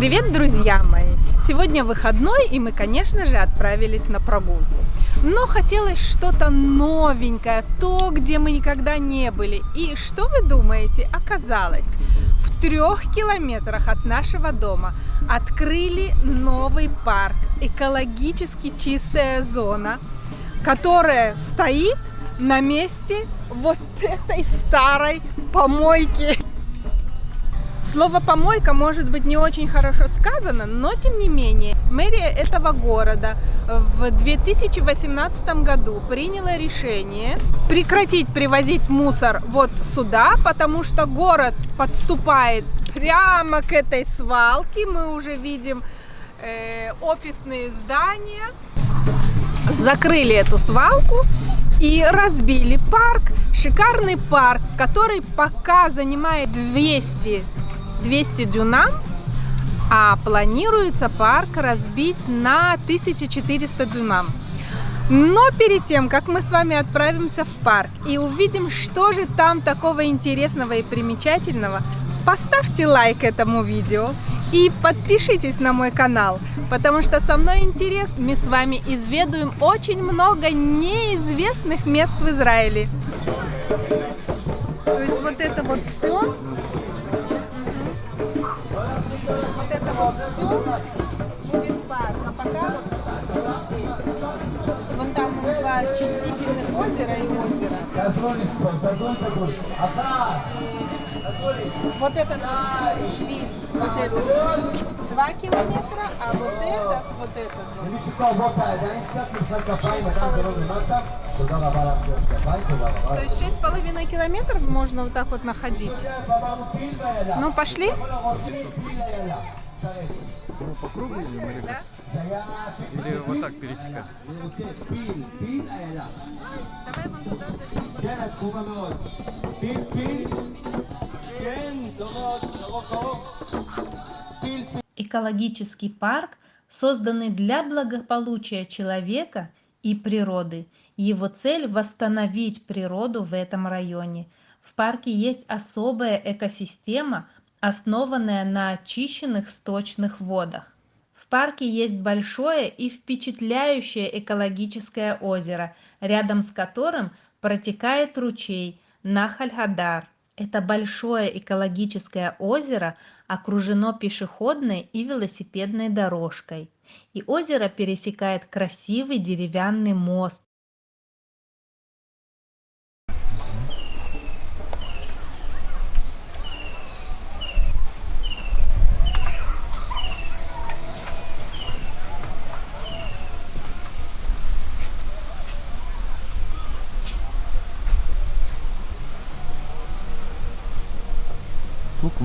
Привет, друзья мои! Сегодня выходной, и мы, конечно же, отправились на прогулку. Но хотелось что-то новенькое, то, где мы никогда не были. И что вы думаете? Оказалось, в 3 километрах от нашего дома открыли новый парк, экологически чистая зона, которая стоит на месте вот этой старой помойки. Слово «помойка» может быть не очень хорошо сказано, но тем не менее мэрия этого города в 2018 году приняла решение прекратить привозить мусор вот сюда, потому что город подступает прямо к этой свалке. Мы уже видим офисные здания. Закрыли эту свалку и разбили парк. Шикарный парк, который пока занимает 200 дюнам, а планируется парк разбить на 1400 дюнам. Но перед тем, как мы с вами отправимся в парк и увидим, что же там такого интересного и примечательного, поставьте лайк этому видео и подпишитесь на мой канал, потому что со мной интересно. Мы с вами изведаем очень много неизвестных мест в Израиле. То есть вот это вот все. Вот это вот все будет парк, а пока вот здесь. Вон там 2 чистительных озера и озеро. Вот этот вот шпиль, вот этот 2 километра, а вот это 6,5. То есть 6,5 километров можно вот так вот находить. Ну, пошли? Ну, по кругу идем или как? Или вот так пересекать? Давай вон туда зайдем. Экологический парк, созданный для благополучия человека и природы. Его цель – восстановить природу в этом районе. В парке есть особая экосистема, основанная на очищенных сточных водах. В парке есть большое и впечатляющее экологическое озеро, рядом с которым протекает ручей Нахаль-Хадар. Это большое экологическое озеро окружено пешеходной и велосипедной дорожкой, и озеро пересекает красивый деревянный мост. Ку-ку.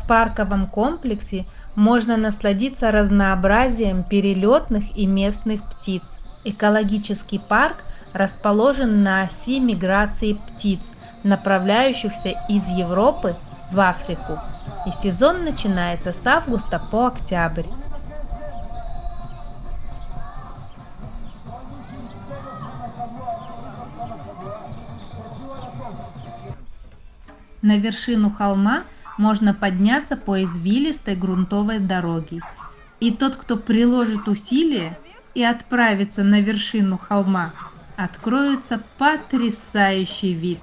В парковом комплексе можно насладиться разнообразием перелетных и местных птиц. Экологический парк расположен на оси миграции птиц, направляющихся из Европы в Африку, и сезон начинается с августа по октябрь. На вершину холма можно подняться по извилистой грунтовой дороге, и тот, кто приложит усилия и отправится на вершину холма, откроется потрясающий вид.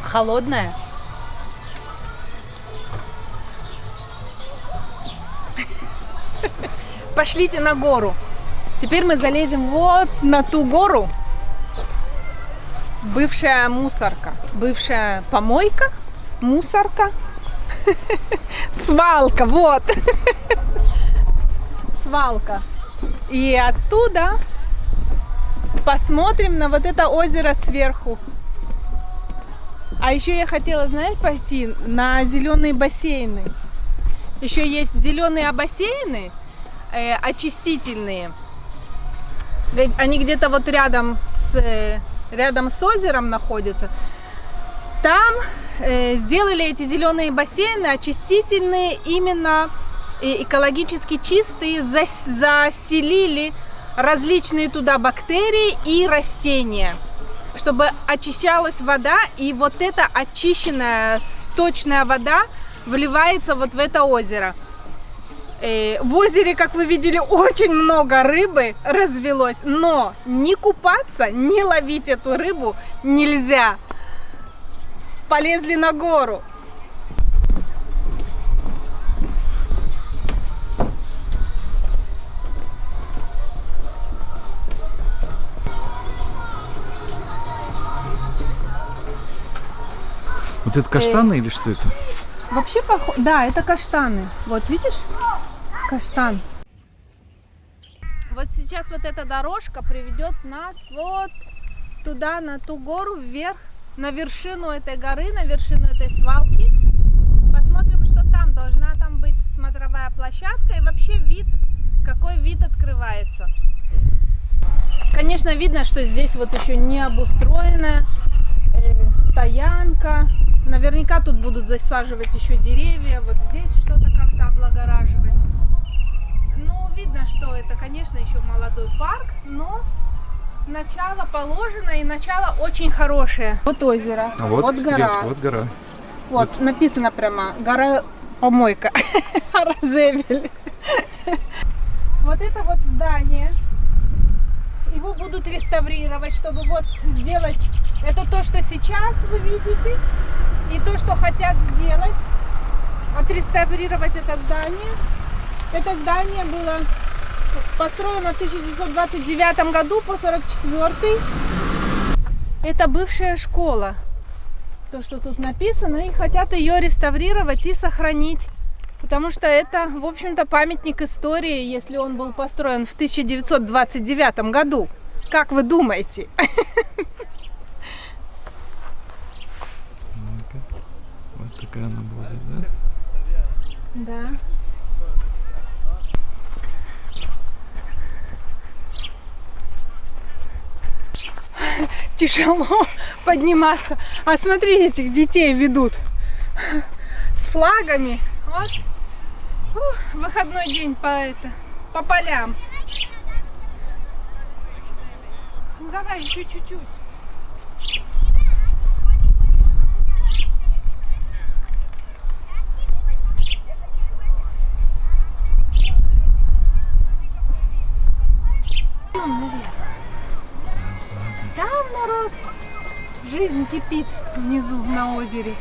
Холодная. Пошлите на гору. Теперь мы залезем вот на ту гору. Бывшая мусорка, бывшая помойка, мусорка, свалка, вот. Свалка. И оттуда посмотрим на вот это озеро сверху. А еще я хотела, знаешь, пойти на зеленые бассейны. Еще есть зеленые бассейны, очистительные. Ведь они где-то вот рядом с озером находятся. Там сделали эти зеленые бассейны очистительные, именно экологически чистые, заселили различные туда бактерии и растения, чтобы очищалась вода, и вот эта очищенная сточная вода вливается вот в это озеро. В озере, как вы видели, очень много рыбы развелось, но ни купаться, ни ловить эту рыбу нельзя. Полезли на гору. Вот это каштаны или что это? Вообще похоже. Да, это каштаны. Вот видишь? Каштан. Вот сейчас вот эта дорожка приведет нас вот туда, на ту гору, вверх, на вершину этой горы, на вершину этой свалки. Посмотрим, что там. Должна там быть смотровая площадка и вообще вид, какой вид открывается. Конечно, видно, что здесь вот еще не обустроенная стоянка. Наверняка тут будут засаживать еще деревья. Вот здесь что-то как-то облагораживать. Ну, видно, что это, конечно, еще молодой парк, но начало положено, и начало очень хорошее. Вот озеро, А вот гора. Вот гора. Вот, написано прямо, гора помойка, Розевель. Вот это вот здание. Его будут реставрировать, чтобы вот сделать, это то, что сейчас вы видите, и то, что хотят сделать, отреставрировать это здание. Это здание было построено в 1929 году по 1944. Это бывшая школа, то, что тут написано, и хотят ее реставрировать и сохранить. Потому что это, в общем-то, памятник истории, если он был построен в 1929 году. Как вы думаете? Вот такая она будет, да? Да. Тяжело подниматься. А смотри, этих детей ведут с флагами. Вот. Выходной день по полям. Ну, давай еще чуть-чуть. Там народ. Жизнь кипит внизу на озере.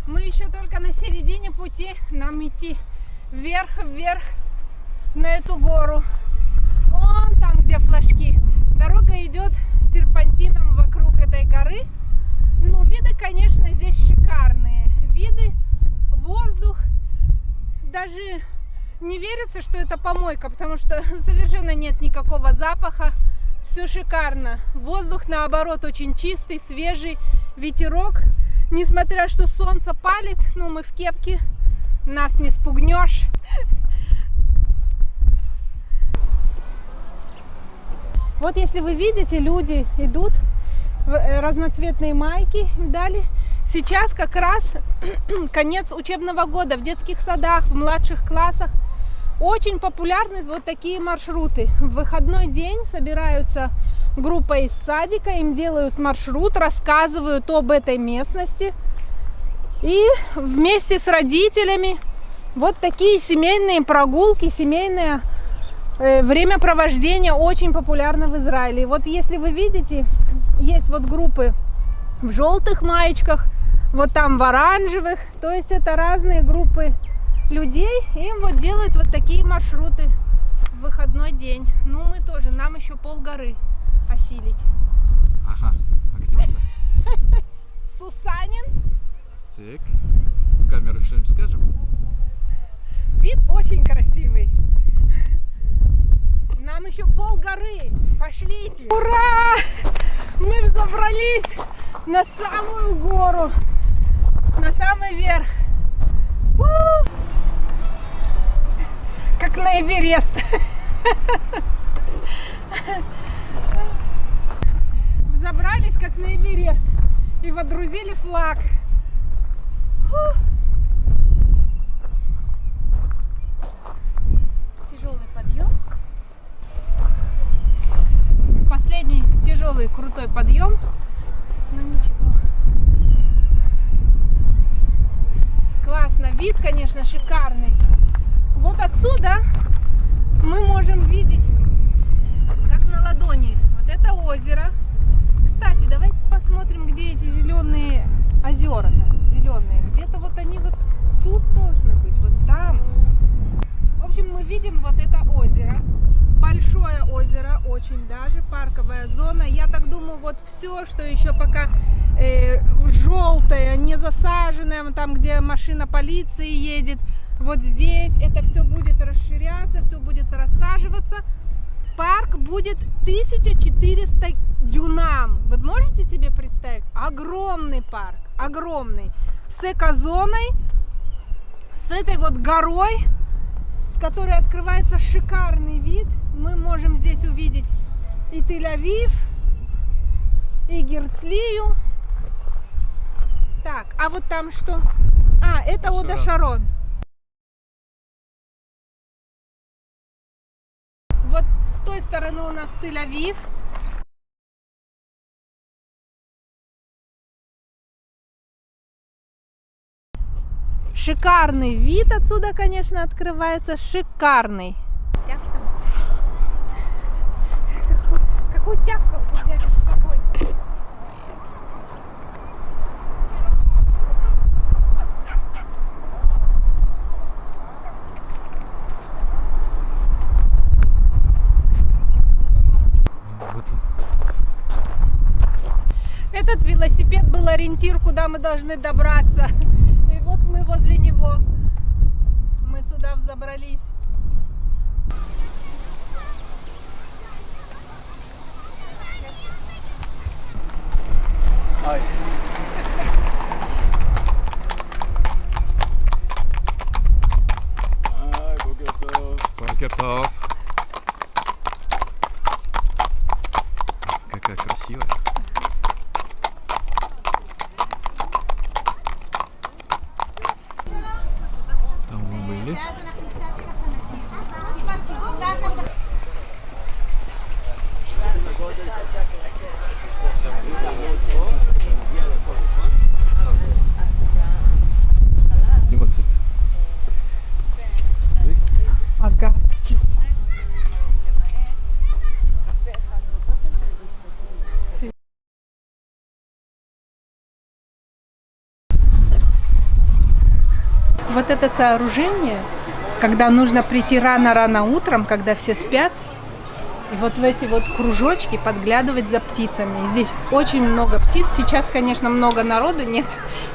Мы еще только на середине пути, нам идти вверх на эту гору. Вон там, где флажки. Дорога идет серпантином вокруг этой горы. Ну, виды, конечно, здесь шикарные. Виды, воздух. Даже не верится, что это помойка, потому что совершенно нет никакого запаха. Все шикарно. Воздух, наоборот, очень чистый, свежий. Ветерок. Несмотря что солнце палит, ну мы в кепке, нас не спугнешь. Вот если вы видите, люди идут в разноцветные майки, дали. Сейчас как раз конец учебного года, в детских садах, в младших классах. Очень популярны вот такие маршруты. В выходной день собираются группа из садика, им делают маршрут, рассказывают об этой местности. И вместе с родителями вот такие семейные прогулки, семейная времяпровождения очень популярно в Израиле. И вот если вы видите, есть вот группы в желтых маечках, вот там в оранжевых, то есть это разные группы людей, им вот делают вот такие маршруты в выходной день. Ну мы тоже, нам еще полгоры осилить. Ага, актриса. Сусанин. Так, в камеру что-нибудь скажем? Вид очень красивый. Нам еще полгоры. Пошлите. Ура! Мы взобрались на самую гору. На самый верх. У! Как на Эверест. Взобрались как на Эверест. И водрузили флаг. Тяжелый подъем. Последний тяжелый крутой подъем. Ну ничего. Классно. Вид, конечно, шикарный. Вот отсюда мы можем видеть, как на ладони, вот это озеро. Кстати, давайте посмотрим, где эти зеленые озера-то. Зеленые. Где-то вот они вот тут должны быть, вот там. В общем, мы видим вот это озеро. Большое озеро, очень даже, парковая зона. Я так думаю, вот все, что еще пока желтое, не засаженное, там, где машина полиции едет, вот здесь это все будет расширяться, все будет рассаживаться. Парк будет 1400 дюнам. Вы можете себе представить? Огромный парк, огромный. С экозоной, с этой вот горой, с которой открывается шикарный вид. Мы можем здесь увидеть и Тель-Авив, и Герцлию. Так, а вот там что? А, это Ода Шарон. Вот с той стороны у нас Тель-Авив. Шикарный вид отсюда, конечно, открывается. Шикарный. Какую тявкалку взяли с собой? Этот велосипед был ориентир, куда мы должны добраться. И вот мы возле него. Мы сюда взобрались. Ай. Ай, бокер-тов. Какая красивая. Там мы были. И вот это. Ага, птица. Вот это сооружение, когда нужно прийти рано-рано утром, когда все спят, и вот в эти вот кружочки подглядывать за птицами. И здесь очень много птиц. Сейчас, конечно, много народу, нет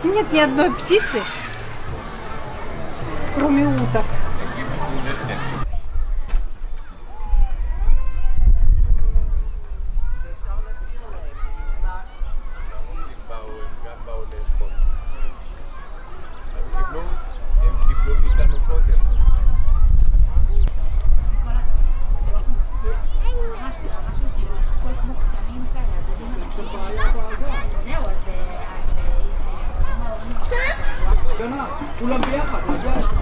ни одной птицы, кроме уток. כולם ביחד, כזה אני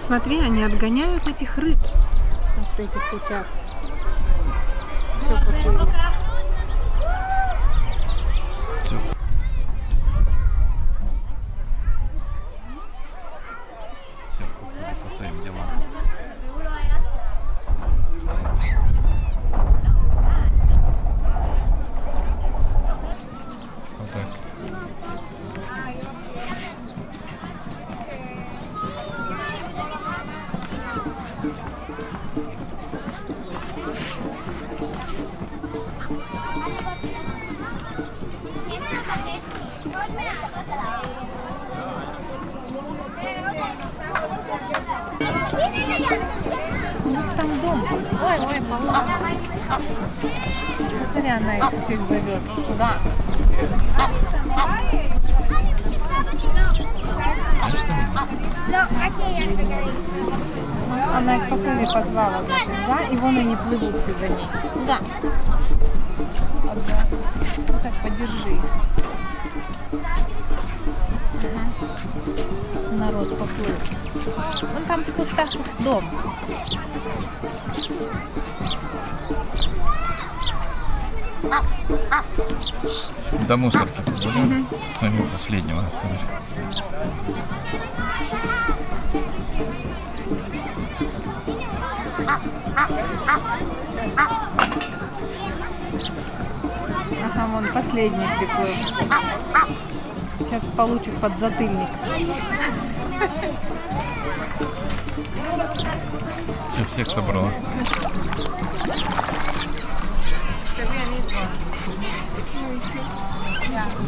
Смотри, они отгоняют этих рыб. этих утят. Все поплыло. Все. Все, по своим делам. Вот так. У них там дом. Ой, смотри, она их всех зовет. Куда? Знаешь, что Она их, посмотри, позвала. Да, и вон они плывут все за ней. Да. Ага. Вот так, подержи. Ага. Народ поплыл. Вон там в кустах дом. до мусорки тут были. Самого последнего, смотри. Ага, вон последний приплыл. Сейчас получит подзатыльник. Все, всех собрала.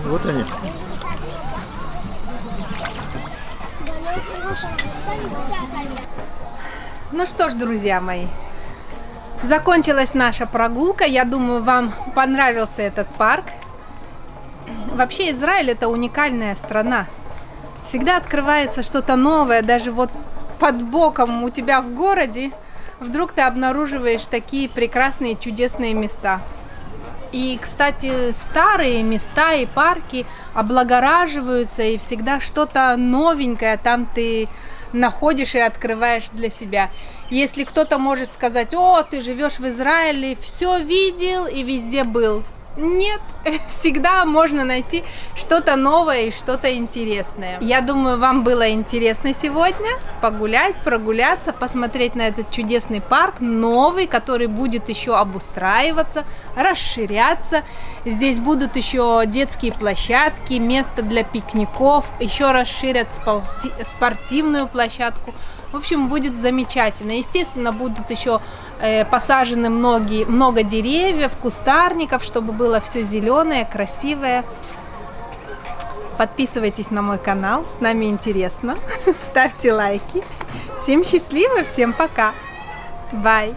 Вот они. Ну что ж, друзья мои, закончилась наша прогулка. Я думаю, вам понравился этот парк. Вообще, Израиль — это уникальная страна. Всегда открывается что-то новое, даже вот под боком у тебя в городе вдруг ты обнаруживаешь такие прекрасные, чудесные места. И, кстати, старые места и парки облагораживаются, и всегда что-то новенькое там ты находишь и открываешь для себя. Если кто-то может сказать: о, ты живешь в Израиле, все видел и везде был. Нет, всегда можно найти что-то новое и что-то интересное. Я думаю, вам было интересно сегодня погулять, прогуляться, посмотреть на этот чудесный парк, новый, который будет еще обустраиваться, расширяться. Здесь будут еще детские площадки, место для пикников, еще расширят спортивную площадку. В общем, будет замечательно. Естественно, будут еще посажены много деревьев, кустарников, чтобы было все зеленое, красивое. Подписывайтесь на мой канал, с нами интересно. Ставьте лайки. Всем счастливо, всем пока. Бай.